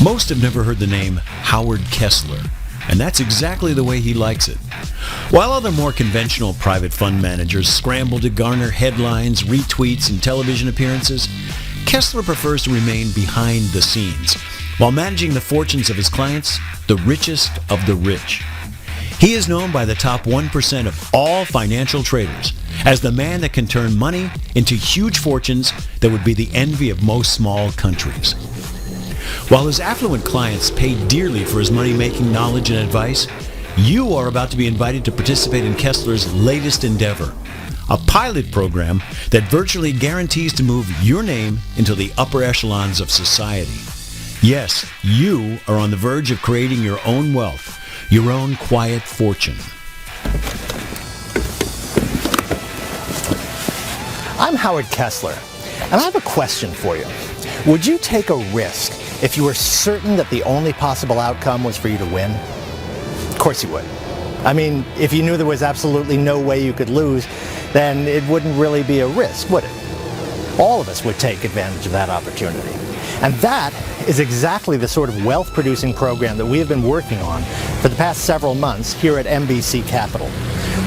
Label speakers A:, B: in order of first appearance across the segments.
A: Most have never heard the name Howard Kessler, and that's exactly the way he likes it. While other more conventional private fund managers scramble to garner headlines, retweets, and television appearances, Kessler prefers to remain behind the scenes, while managing the fortunes of his clients, the richest of the rich. He is known by the top 1% of all financial traders as the man that can turn money into huge fortunes that would be the envy of most small countries. While his affluent clients pay dearly for his money-making knowledge and advice, you are about to be invited to participate in Kessler's latest endeavor, a pilot program that virtually guarantees to move your name into the upper echelons of society. Yes, you are on the verge of creating your own wealth, your own quiet fortune.
B: I'm Howard Kessler, and I have a question for you. Would you take a risk if you were certain that the only possible outcome was for you to win? Of course you would. I mean, if you knew there was absolutely no way you could lose, then it wouldn't really be a risk, would it? All of us would take advantage of that opportunity. And that is exactly the sort of wealth-producing program that we have been working on for the past several months here at MBC Capital.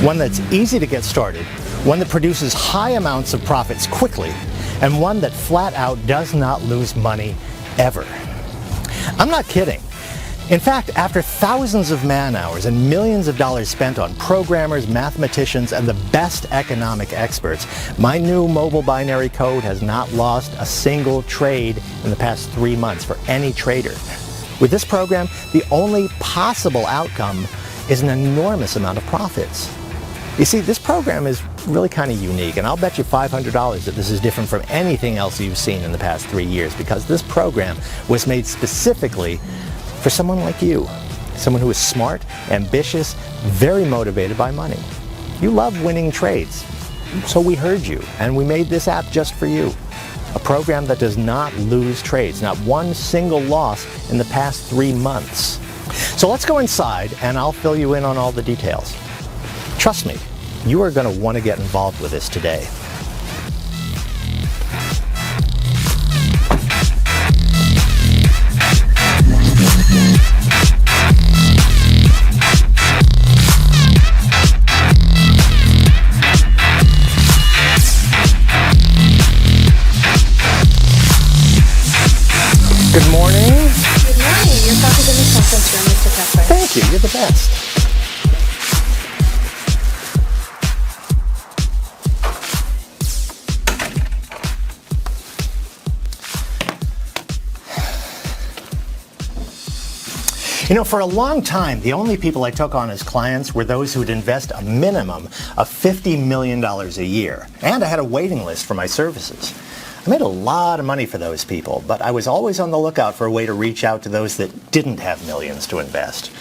B: One that's easy to get started, one that produces high amounts of profits quickly, and one that flat out does not lose money ever. I'm not kidding. In fact, after thousands of man-hours and millions of dollars spent on programmers, mathematicians, and the best economic experts, my new mobile binary code has not lost a single trade in the past 3 months for any trader. With this program, the only possible outcome is an enormous amount of profits. You see, this program is really kind of unique, and I'll bet you $500 that this is different from anything else you've seen in the past 3 years, because this program was made specifically for someone like you, someone who is smart, ambitious, very motivated by money. You love winning trades, so we heard you, and we made this app just for you. A program that does not lose trades, not one single loss in the past 3 months. So let's go inside, and I'll fill you in on all the details. Trust me, you are going to want to get involved with this today. Good morning.
C: Good morning. You're talking to the conference room, Mr. Kessler.
B: Thank you. You're the best. You know, for a long time, the only people I took on as clients were those who would invest a minimum of $50 million a year. And I had a waiting list for my services. I made a lot of money for those people, but I was always on the lookout for a way to reach out to those that didn't have millions to invest.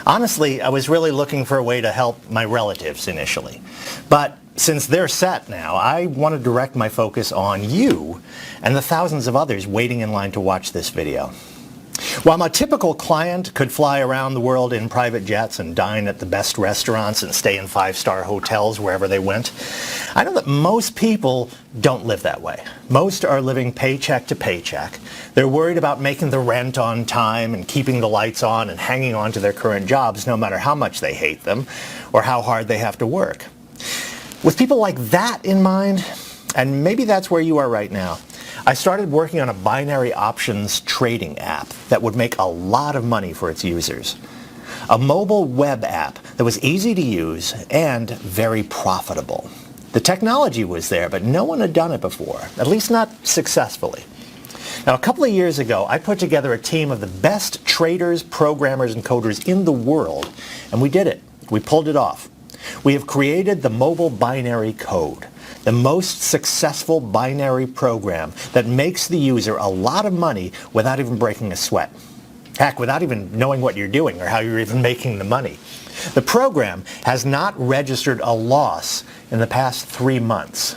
B: Honestly, I was really looking for a way to help my relatives initially. But since they're set now, I want to direct my focus on you and the thousands of others waiting in line to watch this video. While my typical client could fly around the world in private jets and dine at the best restaurants and stay in 5-star hotels wherever they went, I know that most people don't live that way. Most are living paycheck to paycheck. They're worried about making the rent on time and keeping the lights on and hanging on to their current jobs no matter how much they hate them or how hard they have to work. With people like that in mind, and maybe that's where you are right now, I started working on a binary options trading app that would make a lot of money for its users. A mobile web app that was easy to use and very profitable. The technology was there, but no one had done it before, at least not successfully. Now, a couple of years ago, I put together a team of the best traders, programmers, and coders in the world, and we did it. We pulled it off. We have created the mobile binary code, the most successful binary program that makes the user a lot of money without even breaking a sweat. Heck, without even knowing what you're doing or how you're even making the money. The program has not registered a loss in the past 3 months.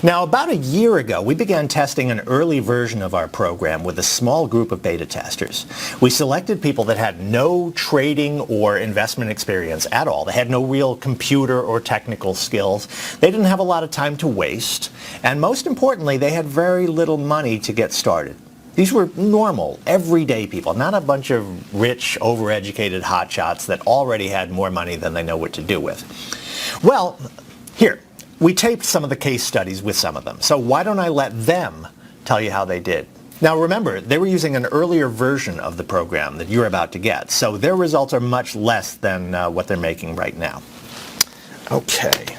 B: Now, about a year ago, we began testing an early version of our program with a small group of beta testers. We selected people that had no trading or investment experience at all. They had no real computer or technical skills. They didn't have a lot of time to waste. And most importantly, they had very little money to get started. These were normal, everyday people, not a bunch of rich, overeducated hotshots that already had more money than they know what to do with. Well, here. We taped some of the case studies with some of them, so why don't I let them tell you how they did? Now remember, they were using an earlier version of the program that you're about to get, so their results are much less than what they're making right now. Okay.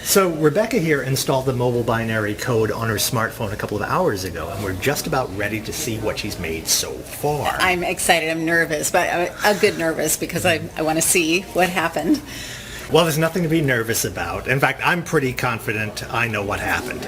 B: So Rebecca here installed the mobile binary code on her smartphone a couple of hours ago, and we're just about ready to see what she's made so far.
D: I'm excited. I'm nervous, but a good nervous because I want to see what happened.
B: Well, there's nothing to be nervous about. In fact, I'm pretty confident I know what happened.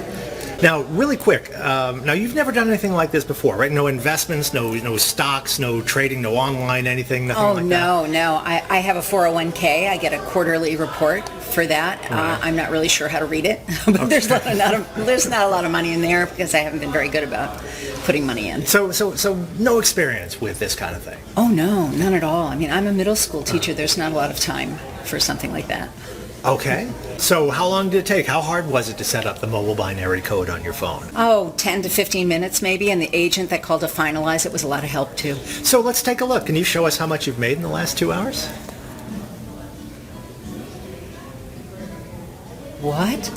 B: Now, really quick, now you've never done anything like this before, right? No investments, no stocks, no trading, no online anything, nothing like that?
D: No. I have a 401k. I get a quarterly report for that. Right. I'm not really sure how to read it, but okay. there's not a lot of money in there because I haven't been very good about putting money in.
B: So no experience with this kind of thing?
D: Oh, no, none at all. I mean, I'm a middle school teacher. There's not a lot of time for something like that.
B: Okay. So how long did it take? How hard was it to set up the mobile binary code on your phone?
D: 10 to 15 minutes maybe, and the agent that called to finalize it was a lot of help too.
B: So let's take a look. Can you show us how much you've made in the last 2 hours?
D: What?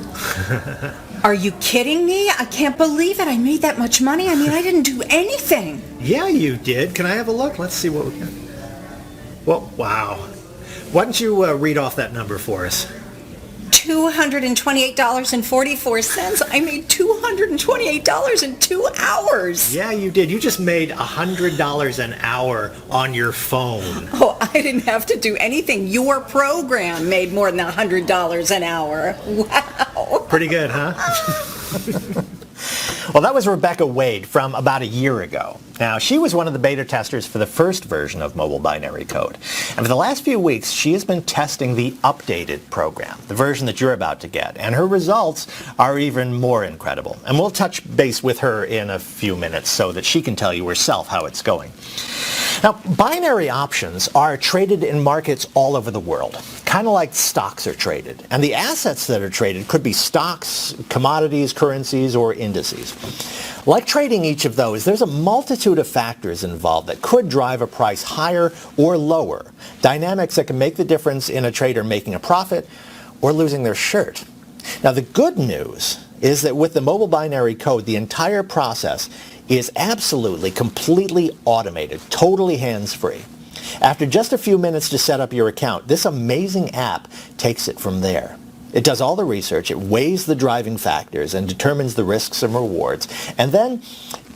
D: Are you kidding me? I can't believe it. I made that much money. I mean, I didn't do anything.
B: Yeah, you did. Can I have a look? Let's see what we got. Well, wow. Why don't you read off that number for us?
D: $228.44. I made $228 in 2 hours.
B: Yeah, you did. You just made $100 an hour on your phone.
D: Oh, I didn't have to do anything. Your program made more than $100 an hour. Wow.
B: Pretty good, huh? Well, that was Rebecca Wade from about a year ago. Now, she was one of the beta testers for the first version of mobile binary code. And for the last few weeks, she has been testing the updated program, the version that you're about to get. And her results are even more incredible. And we'll touch base with her in a few minutes so that she can tell you herself how it's going. Now, binary options are traded in markets all over the world, kind of like stocks are traded. And the assets that are traded could be stocks, commodities, currencies, or indices. Like trading each of those, there's a multitude of factors involved that could drive a price higher or lower, dynamics that can make the difference in a trader making a profit or losing their shirt. Now, the good news is that with the mobile binary code, the entire process is absolutely, completely automated, totally hands-free. After just a few minutes to set up your account, this amazing app takes it from there. It does all the research, it weighs the driving factors and determines the risks and rewards, and then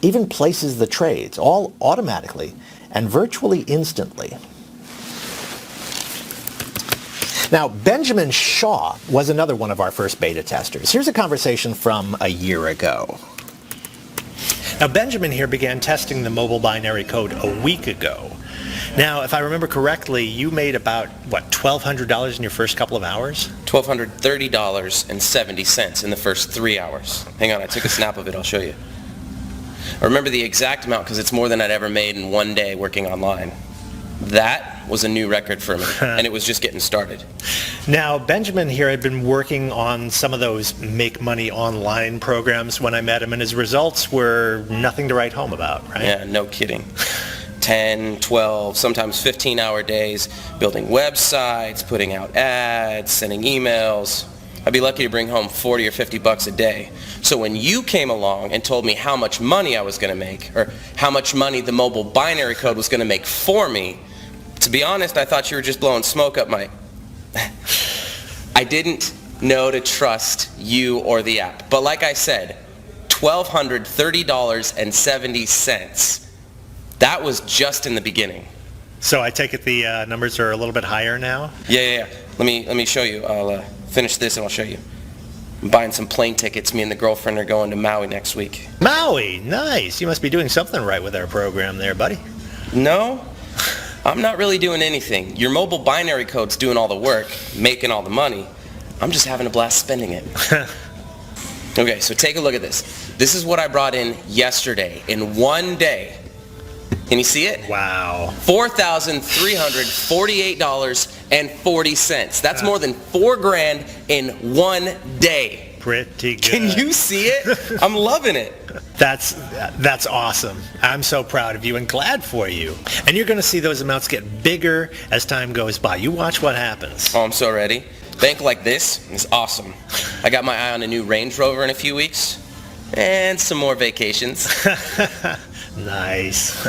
B: even places the trades, all automatically and virtually instantly. Now, Benjamin Shaw was another one of our first beta testers. Here's a conversation from a year ago. Now, Benjamin here began testing the mobile binary code a week ago. Now, if I remember correctly, you made about, $1,200 in your first couple of hours?
E: $1,230.70 in the first 3 hours. Hang on, I took a snap of it, I'll show you. I remember the exact amount because it's more than I'd ever made in one day working online. That was a new record for me, and it was just getting started.
B: Now, Benjamin here had been working on some of those make money online programs when I met him, and his results were nothing to write home about, right?
E: Yeah, no kidding. 10, 12, sometimes 15-hour days, building websites, putting out ads, sending emails. I'd be lucky to bring home 40 or 50 bucks a day. So when you came along and told me how much money I was going to make, or how much money the mobile binary code was going to make for me, to be honest, I thought you were just blowing smoke up my... I didn't know to trust you or the app. But like I said, $1,230.70. That was just in the beginning.
B: So I take it the numbers are a little bit higher now?
E: Yeah. Let me show you. I'll finish this and I'll show you. I'm buying some plane tickets. Me and the girlfriend are going to Maui next week.
B: Maui, nice. You must be doing something right with our program there, buddy.
E: No, I'm not really doing anything. Your mobile binary code's doing all the work, making all the money. I'm just having a blast spending it. Okay, so take a look at this. This is what I brought in yesterday in one day. Can you see it?
B: Wow.
E: $4,348.40. That's more than $4,000 in one day.
B: Pretty good.
E: Can you see it? I'm loving it.
B: That's awesome. I'm so proud of you and glad for you. And you're going to see those amounts get bigger as time goes by. You watch what happens.
E: Oh, I'm so ready. Bank like this is awesome. I got my eye on a new Range Rover in a few weeks. And some more vacations.
B: Nice.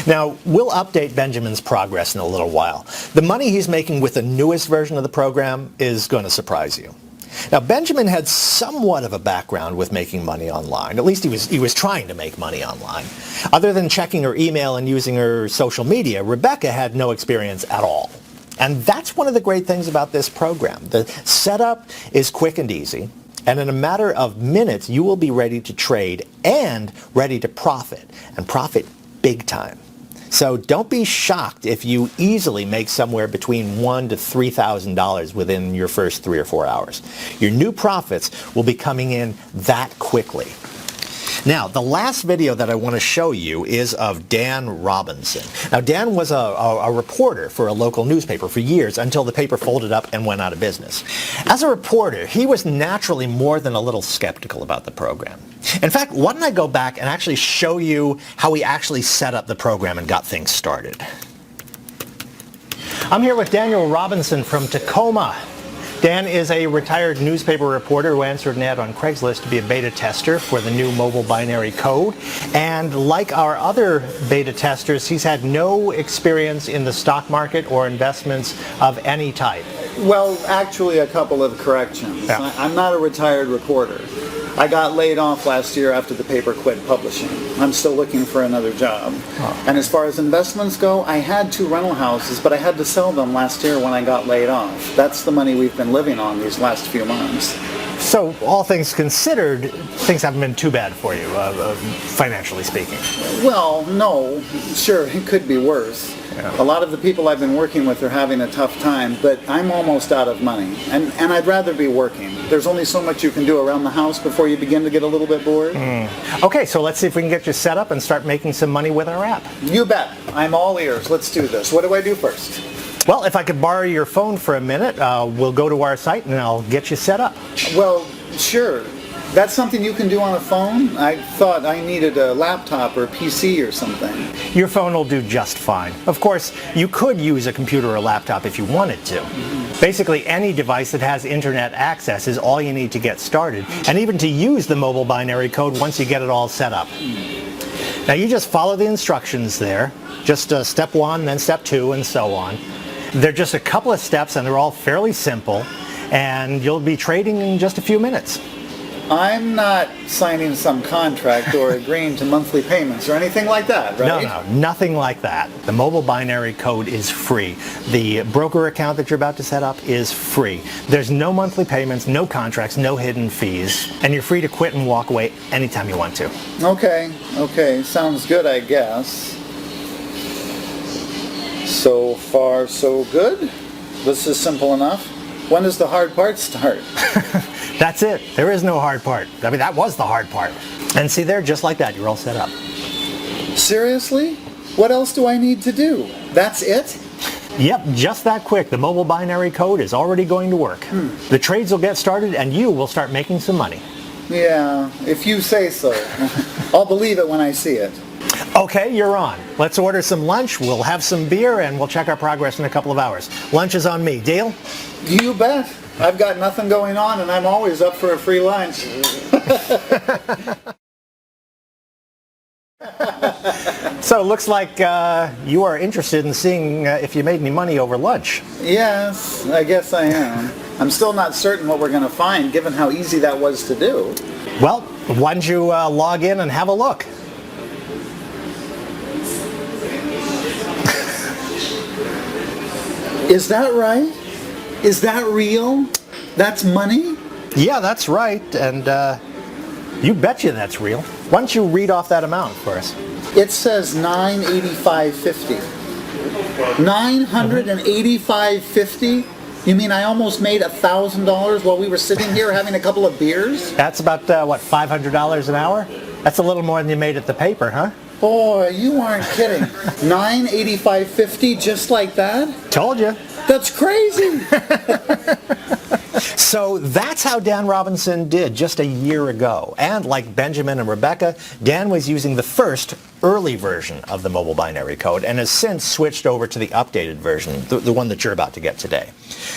B: Now, we'll update Benjamin's progress in a little while. The money he's making with the newest version of the program is going to surprise you. Now, Benjamin had somewhat of a background with making money online. At least he was trying to make money online. Other than checking her email and using her social media, Rebecca had no experience at all. And that's one of the great things about this program. The setup is quick and easy. And in a matter of minutes, you will be ready to trade and ready to profit, and profit big time. So don't be shocked if you easily make somewhere between $1,000 to $3,000 within your first 3 or 4 hours. Your new profits will be coming in that quickly. Now, the last video that I want to show you is of Dan Robinson. Now, Dan was a reporter for a local newspaper for years until the paper folded up and went out of business. As a reporter, he was naturally more than a little skeptical about the program. In fact, why don't I go back and actually show you how he actually set up the program and got things started. I'm here with Daniel Robinson from Tacoma. Dan is a retired newspaper reporter who answered an ad on Craigslist to be a beta tester for the new mobile binary code. And like our other beta testers, he's had no experience in the stock market or investments of any type.
F: Well, actually, a couple of corrections.
B: Yeah.
F: I'm not a retired reporter. I got laid off last year after the paper quit publishing. I'm still looking for another job.
B: Oh.
F: And as far as investments go, I had 2 rental houses, but I had to sell them last year when I got laid off. That's the money we've been living on these last few months.
B: So, all things considered, things haven't been too bad for you, financially speaking.
F: Well, no. Sure, it could be worse.
B: Yeah.
F: A lot of the people I've been working with are having a tough time, but I'm almost out of money. And I'd rather be working. There's only so much you can do around the house before you begin to get a little bit bored.
B: Okay, so let's see if we can get you set up and start making some money with our app.
F: You bet. I'm all ears. Let's do this. What do I do first?
B: Well, if I could borrow your phone for a minute, we'll go to our site and I'll get you set up.
F: Well, sure. That's something you can do on a phone? I thought I needed a laptop or a PC or something.
B: Your phone will do just fine. Of course, you could use a computer or a laptop if you wanted to. Basically, any device that has internet access is all you need to get started, and even to use the mobile binary code once you get it all set up. Now, you just follow the instructions there. Just step 1, then step 2, and so on. They're just a couple of steps, and they're all fairly simple, and you'll be trading in just a few minutes.
F: I'm not signing some contract or agreeing to monthly payments or anything like that, right?
B: No, nothing like that. The mobile binary code is free. The broker account that you're about to set up is free. There's no monthly payments, no contracts, no hidden fees, and you're free to quit and walk away anytime you want to.
F: Okay. Sounds good, I guess. So far, so good. This is simple enough. When does the hard part start?
B: That's it. There is no hard part. I mean, that was the hard part. And see there, just like that, you're all set up.
F: Seriously? What else do I need to do? That's it?
B: Yep, just that quick. The mobile binary code is already going to work. The trades will get started and you will start making some money.
F: Yeah, if you say so. I'll believe it when I see it.
B: Okay, you're on. Let's order some lunch, we'll have some beer, and we'll check our progress in a couple of hours. Lunch is on me. Deal?
F: You bet. I've got nothing going on and I'm always up for a free lunch.
B: So it looks like you are interested in seeing if you made any money over lunch.
F: Yes, I guess I am. I'm still not certain what we're going to find given how easy that was to do.
B: Well, why don't you log in and have a look?
F: Is that right? Is that real? That's money?
B: Yeah, that's right, and you betcha that's real. Why don't you read off that amount for us?
F: It says $985.50. $985.50? You mean I almost made $1,000 while we were sitting here having a couple of beers?
B: That's about, $500 an hour? That's a little more than you made at the paper, huh?
F: Boy, you aren't kidding. $985.50 just like that?
B: Told you.
F: That's crazy.
B: So that's how Dan Robinson did just a year ago. And like Benjamin and Rebecca, Dan was using the first early version of the mobile binary code and has since switched over to the updated version, the one that you're about to get today.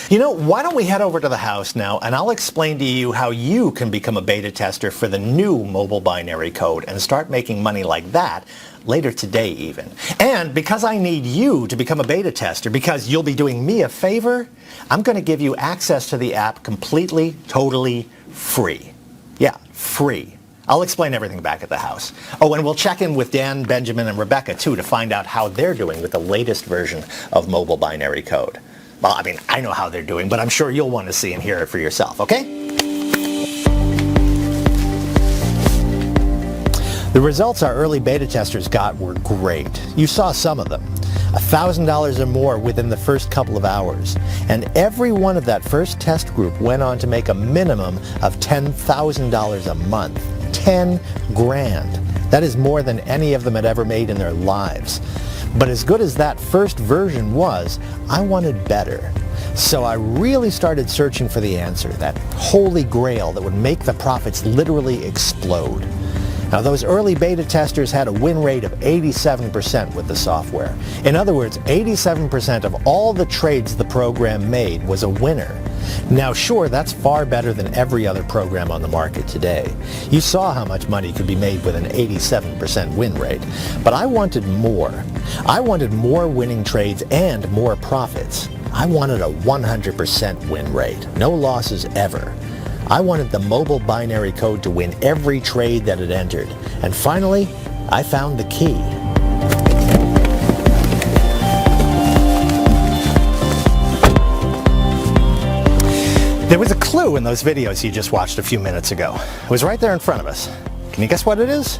B: You know, why don't we head over to the house now and I'll explain to you how you can become a beta tester for the new mobile binary code and start making money like that later today even. And because I need you to become a beta tester, because you'll be doing me a favor, I'm going to give you access to the app completely, totally free. Yeah, free. I'll explain everything back at the house. Oh, and we'll check in with Dan, Benjamin, and Rebecca too to find out how they're doing with the latest version of mobile binary code. Well, I mean, I know how they're doing, but I'm sure you'll want to see and hear it for yourself, okay? The results our early beta testers got were great. You saw some of them. $1,000 or more within the first couple of hours. And every one of that first test group went on to make a minimum of $10,000 a month. 10 grand. That is more than any of them had ever made in their lives. But as good as that first version was, I wanted better. So I really started searching for the answer, that holy grail that would make the profits literally explode. Now, those early beta testers had a win rate of 87% with the software. In other words, 87% of all the trades the program made was a winner. Now, sure, that's far better than every other program on the market today. You saw how much money could be made with an 87% win rate. But I wanted more. I wanted more winning trades and more profits. I wanted a 100% win rate. No losses ever. I wanted the mobile binary code to win every trade that it entered. And finally, I found the key. There was a clue in those videos you just watched a few minutes ago. It was right there in front of us. Can you guess what it is?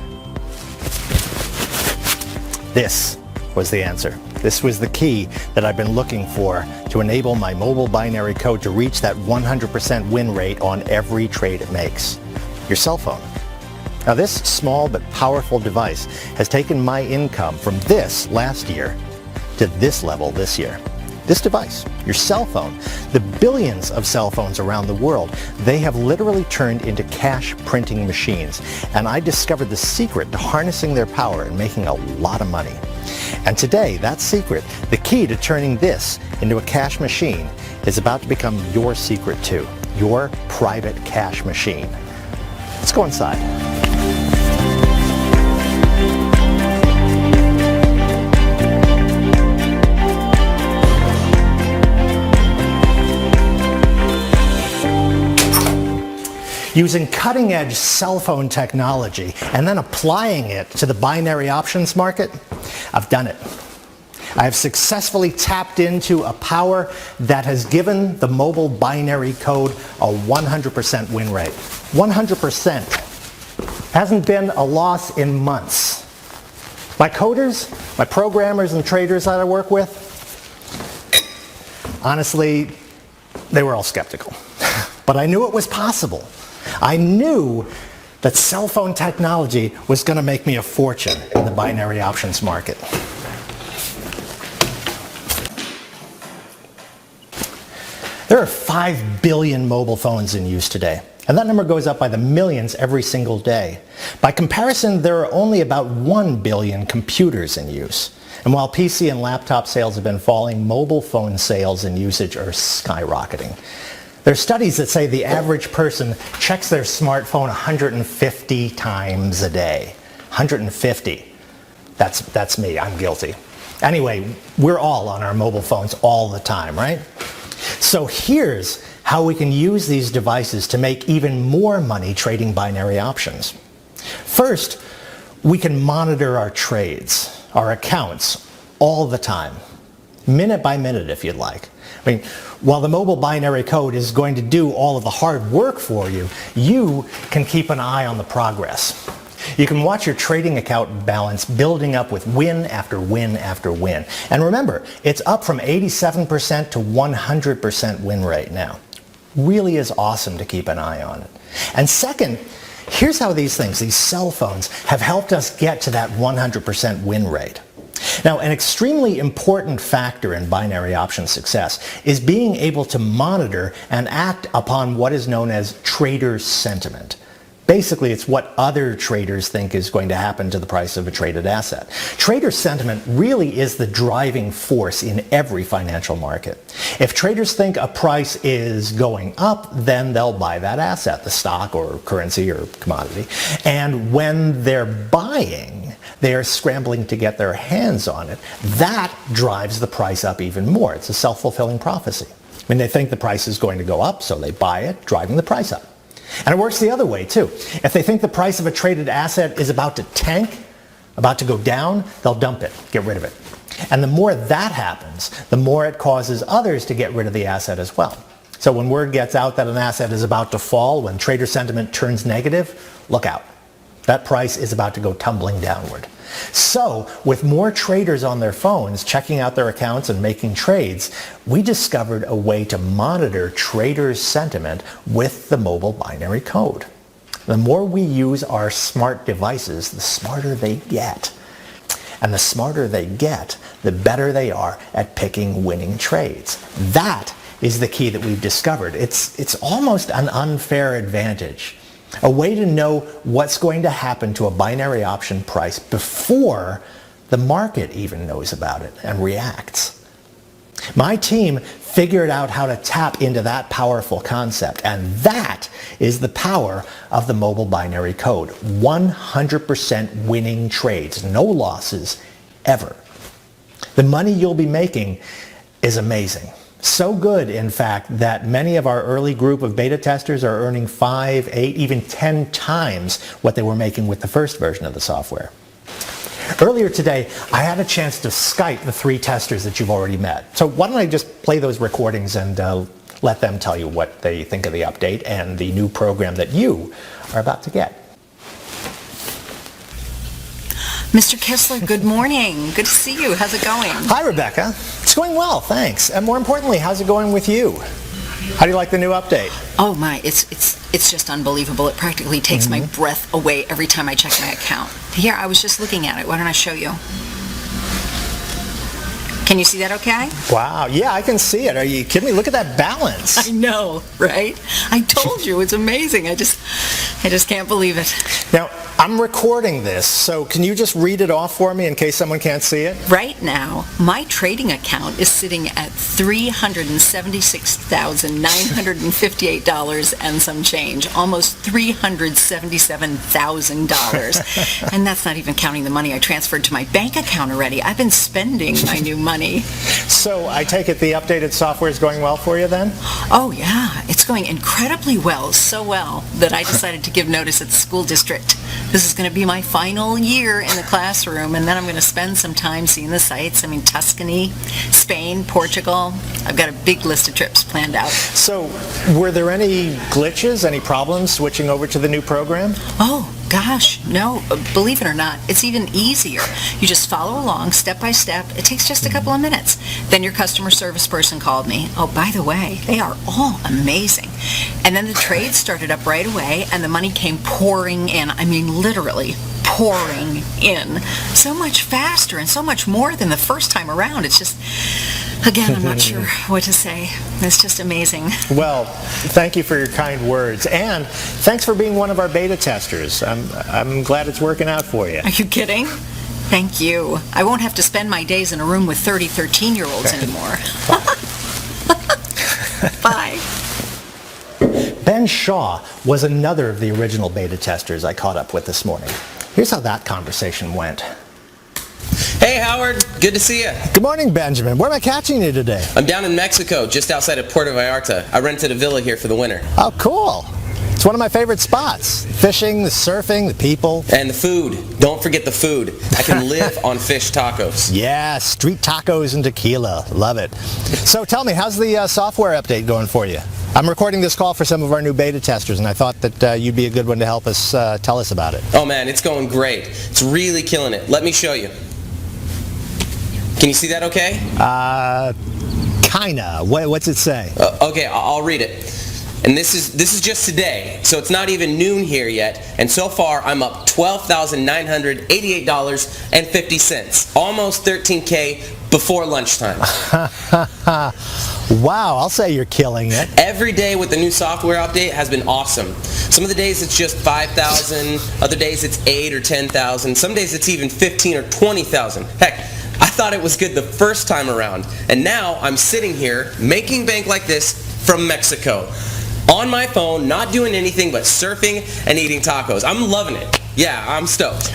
B: This was the answer. This was the key that I've been looking for to enable my mobile binary code to reach that 100% win rate on every trade it makes. Your cell phone. Now, this small but powerful device has taken my income from this last year to this level this year. This device, your cell phone, the billions of cell phones around the world, they have literally turned into cash printing machines. And I discovered the secret to harnessing their power and making a lot of money. And today, that secret, the key to turning this into a cash machine, is about to become your secret too. Your private cash machine. Let's go inside. Using cutting-edge cell phone technology and then applying it to the binary options market, I've done it. I have successfully tapped into a power that has given the mobile binary code a 100% win rate. 100%. Hasn't been a loss in months. My coders, my programmers and traders that I work with, honestly, they were all skeptical. But I knew it was possible. I knew that cell phone technology was going to make me a fortune in the binary options market. There are 5 billion mobile phones in use today, and that number goes up by the millions every single day. By comparison, there are only about 1 billion computers in use. And while PC and laptop sales have been falling, mobile phone sales and usage are skyrocketing. There are studies that say the average person checks their smartphone 150 times a day. 150. That's me. I'm guilty. Anyway, we're all on our mobile phones all the time, right? So here's how we can use these devices to make even more money trading binary options. First, we can monitor our trades, our accounts, all the time. minute by minute if you'd like. I mean, while the mobile binary code is going to do all of the hard work for you, you can keep an eye on the progress. You can watch your trading account balance building up with win after win after win. And remember, it's up from 87% to 100% win rate now. Really is awesome to keep an eye on it. And second, here's how these cell phones, have helped us get to that 100% win rate. Now, an extremely important factor in binary option success is being able to monitor and act upon what is known as trader sentiment. Basically, it's what other traders think is going to happen to the price of a traded asset. Trader sentiment really is the driving force in every financial market. If traders think a price is going up, then they'll buy that asset, the stock or currency or commodity. And when they're buying, they are scrambling to get their hands on it. That drives the price up even more. It's a self-fulfilling prophecy. I mean, they think the price is going to go up, so they buy it, driving the price up. And it works the other way too. If they think the price of a traded asset is about to tank, about to go down, they'll dump it, get rid of it. And the more that happens, the more it causes others to get rid of the asset as well. So when word gets out that an asset is about to fall, when trader sentiment turns negative, look out. That price is about to go tumbling downward. So, with more traders on their phones checking out their accounts and making trades, we discovered a way to monitor traders' sentiment with the mobile binary code. The more we use our smart devices, the smarter they get. And the smarter they get, the better they are at picking winning trades. That is the key that we've discovered. It's almost an unfair advantage. A way to know what's going to happen to a binary option price before the market even knows about it and reacts. My team figured out how to tap into that powerful concept, and that is the power of the mobile binary code. 100% winning trades, no losses, ever. The money you'll be making is amazing. So good, in fact, that many of our early group of beta testers are earning 5, 8, even 10 times what they were making with the first version of the software. Earlier today, I had a chance to Skype the 3 testers that you've already met. So why don't I just play those recordings and let them tell you what they think of the update and the new program that you are about to get.
D: Mr. Kessler, good morning. Good to see you. How's it going?
B: Hi, Rebecca. It's going well, thanks. And more importantly, how's it going with you? How do you like the new update?
D: Oh my, it's just unbelievable. It practically takes my breath away every time I check my account. Here, I was just looking at it. Why don't I show you? Can you see that okay?
B: Wow, yeah, I can see it. Are you kidding me? Look at that balance.
D: I know, right? I told you, it's amazing. I just can't believe it.
B: Now, I'm recording this, so can you just read it off for me in case someone can't see it?
D: Right now, my trading account is sitting at $376,958 and some change, almost $377,000. And that's not even counting the money I transferred to my bank account already. I've been spending my new money.
B: So I take it the updated software is going well for you then?
D: Oh yeah, it's going incredibly well, so well that I decided to give notice at the school district. This is going to be my final year in the classroom, and then I'm going to spend some time seeing the sights. I mean, Tuscany, Spain, Portugal. I've got a big list of trips planned out.
B: So were there any glitches, any problems switching over to the new program?
D: Oh, gosh, no. Believe it or not, it's even easier. You just follow along step by step. It takes just a couple of minutes. Then your customer service person called me. Oh, by the way, they are all amazing. And then the trade started up right away, and the money came pouring in. I mean, literally pouring in. So much faster and so much more than the first time around. It's just, again, I'm not sure what to say. It's just amazing.
B: Well, thank you for your kind words, and thanks for being one of our beta testers. I'm glad it's working out for you.
D: Are you kidding? Thank you. I won't have to spend my days in a room with 30 13-year-olds anymore. Bye.
B: Ben Shaw was another of the original beta testers I caught up with this morning. Here's how that conversation went.
E: Hey Howard, good to see you.
B: Good morning, Benjamin. Where am I catching you today?
E: I'm down in Mexico, just outside of Puerto Vallarta. I rented a villa here for the winter.
B: Oh, cool. It's one of my favorite spots. Fishing, the surfing, the people.
E: And the food. Don't forget the food. I can live on fish tacos.
B: Yeah, street tacos and tequila. Love it. So tell me, how's the software update going for you? I'm recording this call for some of our new beta testers, and I thought that you'd be a good one to help us tell us about it.
E: Oh man, it's going great. It's really killing it. Let me show you. Can you see that okay?
B: Kinda. What's it say?
E: Okay, I'll read it. And this is just today, so it's not even noon here yet. And so far, I'm up $12,988.50, almost $13K before lunchtime.
B: Wow, I'll say you're killing it.
E: Every day with the new software update has been awesome. Some of the days it's just 5,000, other days it's 8 or 10,000, some days it's even 15 or 20,000. Heck, I thought it was good the first time around, and now I'm sitting here making bank like this from Mexico. On my phone, not doing anything but surfing and eating tacos. I'm loving it. Yeah, I'm stoked.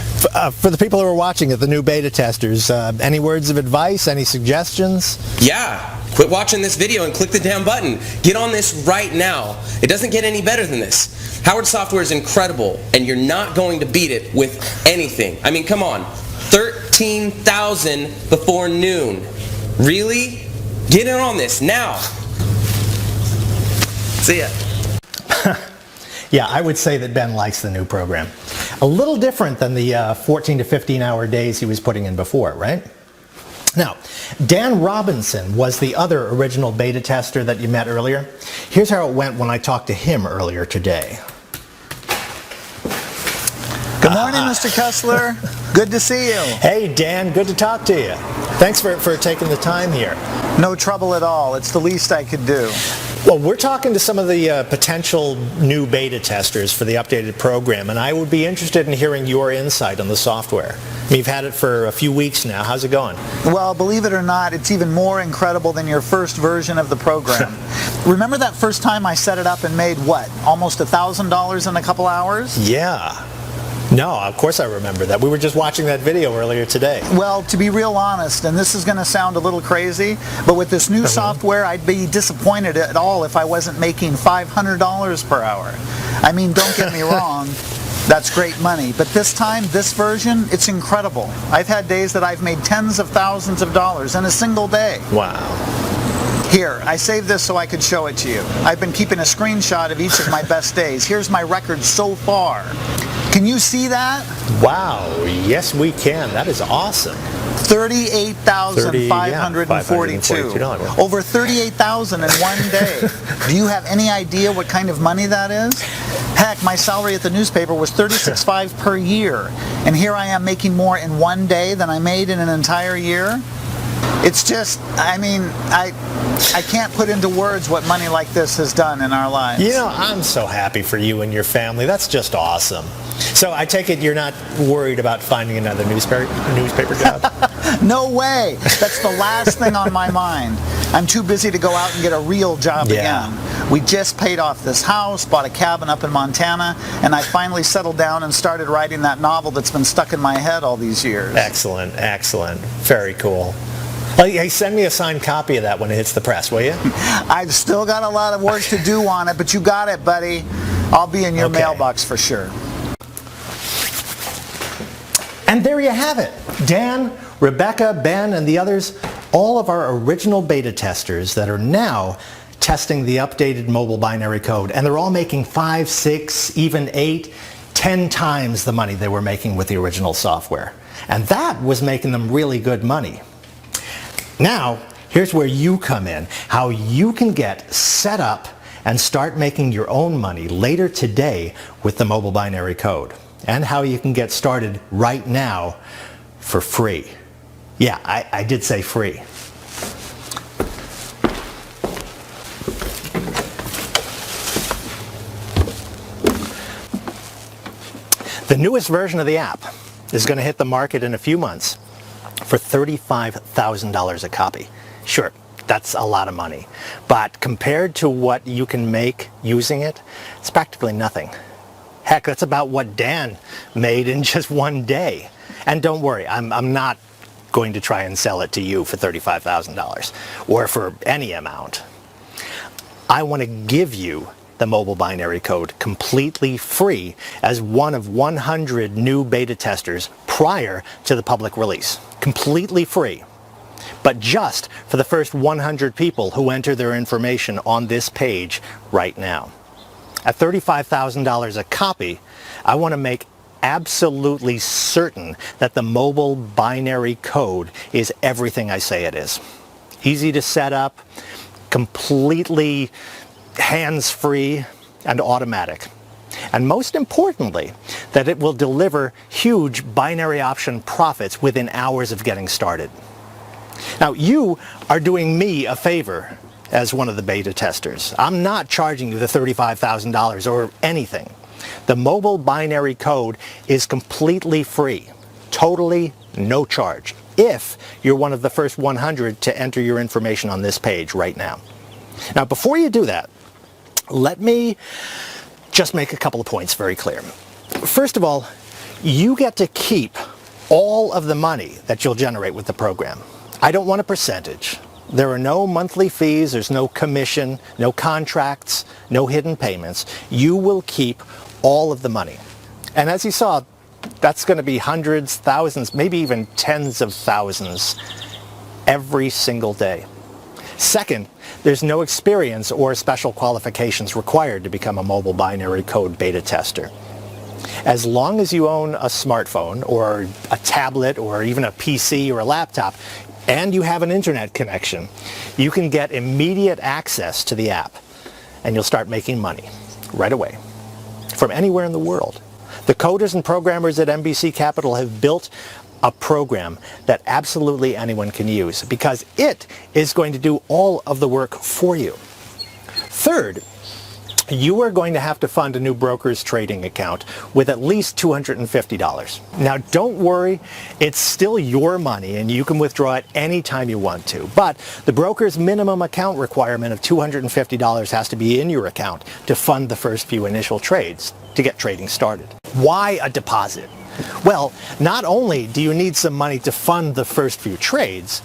B: For the people who are watching it, the new beta testers, any words of advice, any suggestions?
E: Yeah, quit watching this video and click the damn button. Get on this right now. It doesn't get any better than this. Howard Software is incredible, and you're not going to beat it with anything. I mean, come on. 13,000 before noon. Really? Get in on this now. See ya.
B: Yeah, I would say that Ben likes the new program. A little different than the 14 to 15 hour days he was putting in before, right? Now, Dan Robinson was the other original beta tester that you met earlier. Here's how it went when I talked to him earlier today.
G: Good morning, Mr. Kessler. Good to see you.
B: Hey, Dan, good to talk to you. Thanks for taking the time here.
G: No trouble at all. It's the least I could do.
B: Well, we're talking to some of the potential new beta testers for the updated program, and I would be interested in hearing your insight on the software. I mean, you've had it for a few weeks now. How's it going?
G: Well, believe it or not, it's even more incredible than your first version of the program. Remember that first time I set it up and made, what, almost $1,000 in a couple hours?
B: Yeah. No, of course I remember that. We were just watching that video earlier today.
G: Well, to be real honest, and this is going to sound a little crazy, but with this new software, I'd be disappointed at all if I wasn't making $500 per hour. I mean, don't get me wrong, that's great money. But this time, this version, it's incredible. I've had days that I've made tens of thousands of dollars in a single day.
B: Wow.
G: Here, I saved this so I could show it to you. I've been keeping a screenshot of each of my best days. Here's my record so far. Can you see that?
B: Wow, yes we can. That is awesome.
G: $38,542. Over $38,000 in one day. Do you have any idea what kind of money that is? Heck, my salary at the newspaper was $36,500 per year. And here I am making more in one day than I made in an entire year. It's just, I mean, I can't put into words what money like this has done in our lives.
B: You know, I'm so happy for you and your family. That's just awesome. So I take it you're not worried about finding another newspaper job?
G: No way. That's the last thing on my mind. I'm too busy to go out and get a real job again. We just paid off this house, bought a cabin up in Montana, and I finally settled down and started writing that novel that's been stuck in my head all these years.
B: Excellent, excellent. Very cool. Hey, send me a signed copy of that when it hits the press, will you?
G: I've still got a lot of work to do on it, but you got it, buddy. I'll be in your mailbox for sure.
B: And there you have it. Dan, Rebecca, Ben, and the others, all of our original beta testers that are now testing the updated mobile binary code. And they're all making 5, 6, even 8, 10 times the money they were making with the original software. And that was making them really good money. Now, here's where you come in, how you can get set up and start making your own money later today with the mobile binary code, and how you can get started right now for free. Yeah, I did say free. The newest version of the app is going to hit the market in a few months for $35,000 a copy. Sure, that's a lot of money, but compared to what you can make using it, it's practically nothing. Heck, that's about what Dan made in just one day. And don't worry, I'm not going to try and sell it to you for $35,000 or for any amount. I want to give you the mobile binary code completely free as one of 100 new beta testers prior to the public release. Completely free. But just for the first 100 people who enter their information on this page right now. At $35,000 a copy, I want to make absolutely certain that the mobile binary code is everything I say it is. Easy to set up, completely hands-free and automatic. And most importantly, that it will deliver huge binary option profits within hours of getting started. Now, you are doing me a favor as one of the beta testers. I'm not charging you the $35,000 or anything. The mobile binary code is completely free, totally no charge, if you're one of the first 100 to enter your information on this page right now. Now, before you do that, let me just make a couple of points very clear. First of all, you get to keep all of the money that you'll generate with the program. I don't want a percentage. There are no monthly fees, there's no commission, no contracts, no hidden payments. You will keep all of the money. And as you saw, that's going to be hundreds, thousands, maybe even tens of thousands every single day. Second, there's no experience or special qualifications required to become a mobile binary code beta tester. As long as you own a smartphone or a tablet or even a PC or a laptop, and you have an internet connection, you can get immediate access to the app, and you'll start making money right away from anywhere in the world. The coders and programmers at NBC Capital have built a program that absolutely anyone can use because it is going to do all of the work for you. Third, you are going to have to fund a new broker's trading account with at least $250. Now, don't worry, it's still your money and you can withdraw it anytime you want to. But the broker's minimum account requirement of $250 has to be in your account to fund the first few initial trades to get trading started. Why a deposit? Well, not only do you need some money to fund the first few trades,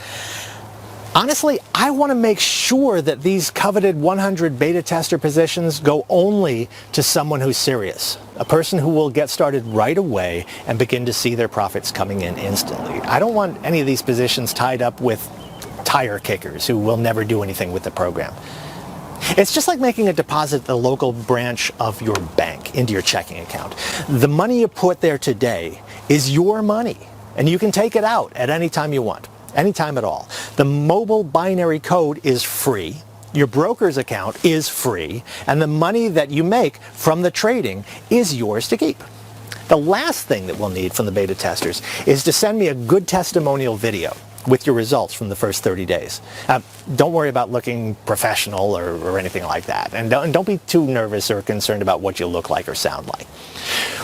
B: honestly, I want to make sure that these coveted 100 beta tester positions go only to someone who's serious, a person who will get started right away and begin to see their profits coming in instantly. I don't want any of these positions tied up with tire kickers who will never do anything with the program. It's just like making a deposit at the local branch of your bank into your checking account. The money you put there today is your money, and you can take it out at any time you want. Anytime at all. The mobile binary code is free, your broker's account is free, and the money that you make from the trading is yours to keep. The last thing that we'll need from the beta testers is to send me a good testimonial video with your results from the first 30 days. Don't worry about looking professional or anything like that. And don't be too nervous or concerned about what you look like or sound like.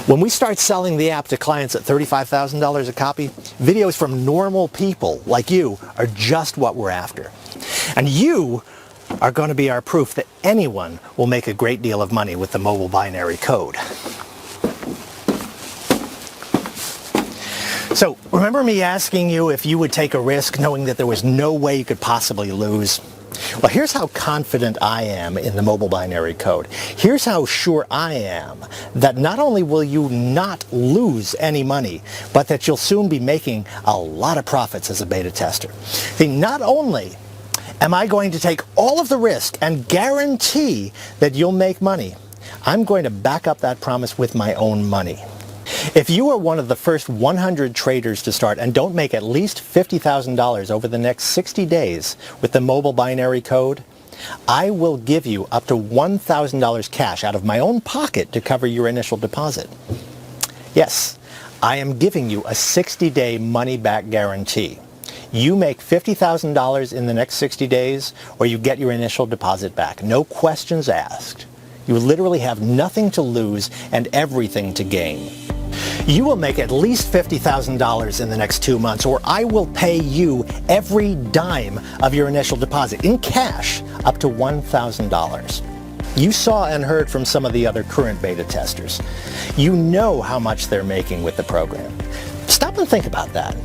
B: When we start selling the app to clients at $35,000 a copy, videos from normal people like you are just what we're after. And you are going to be our proof that anyone will make a great deal of money with the mobile binary code. So, remember me asking you if you would take a risk knowing that there was no way you could possibly lose? Well, here's how confident I am in the mobile binary code. Here's how sure I am that not only will you not lose any money, but that you'll soon be making a lot of profits as a beta tester. See, not only am I going to take all of the risk and guarantee that you'll make money, I'm going to back up that promise with my own money. If you are one of the first 100 traders to start and don't make at least $50,000 over the next 60 days with the mobile binary code, I will give you up to $1,000 cash out of my own pocket to cover your initial deposit. Yes, I am giving you a 60-day money-back guarantee. You make $50,000 in the next 60 days or you get your initial deposit back. No questions asked. You literally have nothing to lose and everything to gain. You will make at least $50,000 in the next 2 months, or I will pay you every dime of your initial deposit in cash up to $1,000. You saw and heard from some of the other current beta testers. You know how much they're making with the program. Stop and think about that.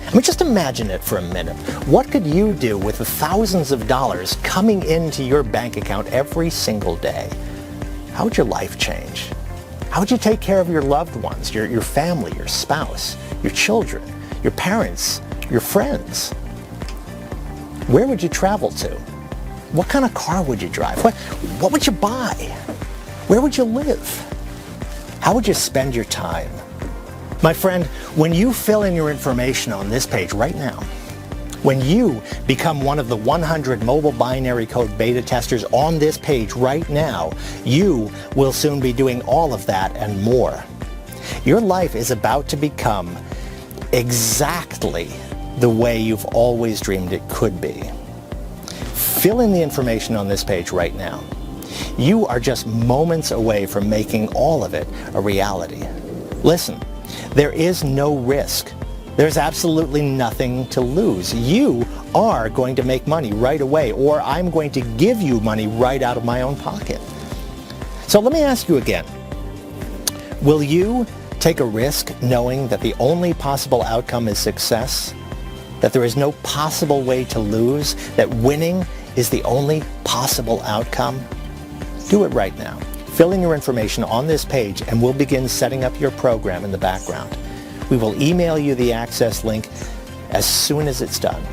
B: I mean, just imagine it for a minute. What could you do with the thousands of dollars coming into your bank account every single day? how would your life change? How would you take care of your loved ones, your family, your spouse, your children, your parents, your friends? Where would you travel to? What kind of car would you drive? What would you buy? Where would you live? How would you spend your time? My friend, when you fill in your information on this page right now, when you become one of the 100 mobile binary code beta testers on this page right now, you will soon be doing all of that and more. Your life is about to become exactly the way you've always dreamed it could be. Fill in the information on this page right now. You are just moments away from making all of it a reality. Listen, there is no risk. There's absolutely nothing to lose. You are going to make money right away, or I'm going to give you money right out of my own pocket. So let me ask you again. Will you take a risk knowing that the only possible outcome is success? That there is no possible way to lose? That winning is the only possible outcome? Do it right now. Fill in your information on this page and we'll begin setting up your program in the background. We will email you the access link as soon as it's done.